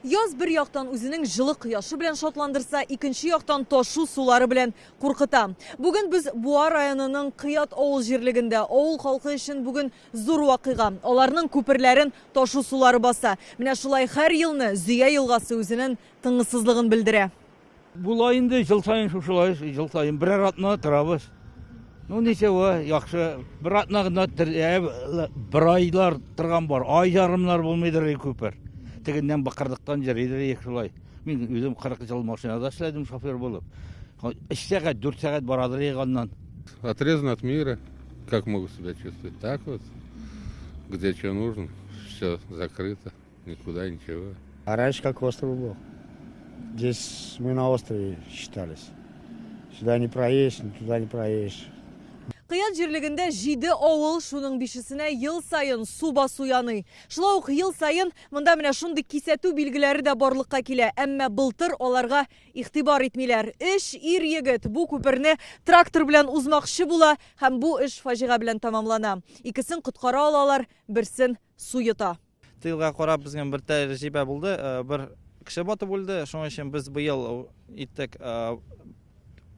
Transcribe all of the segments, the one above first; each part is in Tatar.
Яз bir яктан үзенең җылы кояшы белән шатландырса, икенче яктан ташу сулары белән куркыта. Бүген без Буа районының Кыят авыл җирлегендә авыл халкы өчен бүген зур вакыйга. Аларның күперләрен ташу сулары баса. Менә шулай һәр елны Зөя елгасы үзенең тынгысызлыгын белдерә. Булай инде жыл сайын шушылай, жыл сайын берәр атна торабыз. Ну ничего, яхшы. Бер атна гына бер айлар торган бар. Ай ярымнар булмыйдыр күпер. Тегеннән бакырдыктан җырыйдыр шулай. Мин үзем 40 жыл машинада эшләдем шофер булып. 3 сәгать, 4 сәгать барадыр яннан. Отрезан от мира. Как могу себя чувствовать? Так вот. Где что нужно, все закрыто. Никуда, ничего. А раньше как остров был. Здесь мы на острове считались. Сюда не проедешь, туда не проедешь. Кыят җирлегендә 7 авыл, шуның 5-сенә ел сайын су басу яный. Шулай ук ел сайын монда менә шундый кисәтү билгеләре дә барлыкка килә, әмма былтыр аларга игътибар итмиләр. Эш ир-егет бу күперне трактор белән узмакчы була һәм бу эш фаҗига белән тамамлана. Икесен коткара алалар, берсен су йота. Тыйлга карап безгә бер тәҗрибә булды, бер кеше батып үлде. Шуның өчен без быел иттек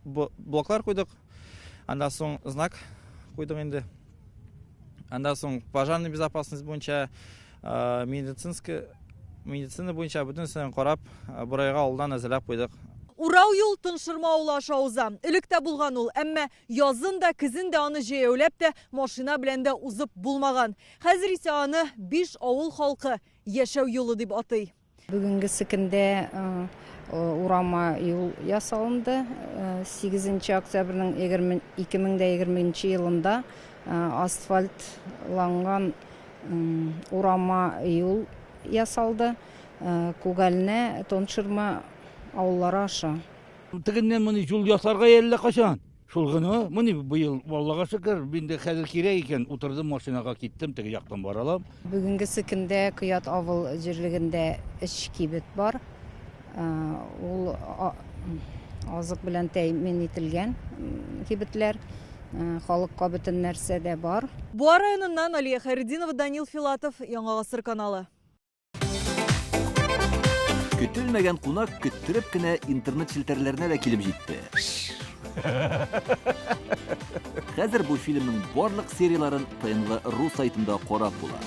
блоклар куйдык. Андан соң знак куйдык инде. Андан соң пожарный безопасность буенча, медицина буенча бөтенсен карап, бурайга алдан әзерләп куйдык. Урау юл тыншырмаулы аша уза. Электә булган ул, әмма язын да, көзен дә аны җәяүләп тә машина белән дә узып булмаган. Хәзер исә аны 5 авыл халкы яшәү юлы дип атый. Бүгенге көндә урама юл ясалынды. 8 октябрьнең 2020 елында асфальтланган урама юл ясалды. Күгәлне, Тоншырма авыллары аша. Тегеннән моны юл ясарга әллә качан? Шул гына, моны быел Аллага шөкер, инде хәзер кирәк икән, утырдым машинага киттем, теге яктан баралам. Бүгенге көндә Кыят авыл җирлегендә эш кибет бар. Ул азык белән тәэмин ителгән кибетләр, халыкка бөтен нәрсә дә бар. Буа районыннан Алия Хайретдинова, Данил Филатов, Яңа Гасыр каналы. Көтелмәгән кунак көттереп кенә интернет челтәрләренә дә килеп җитте. Хәзер бу фильмның барлык серияларын ТНВ.ру сайтында карап була.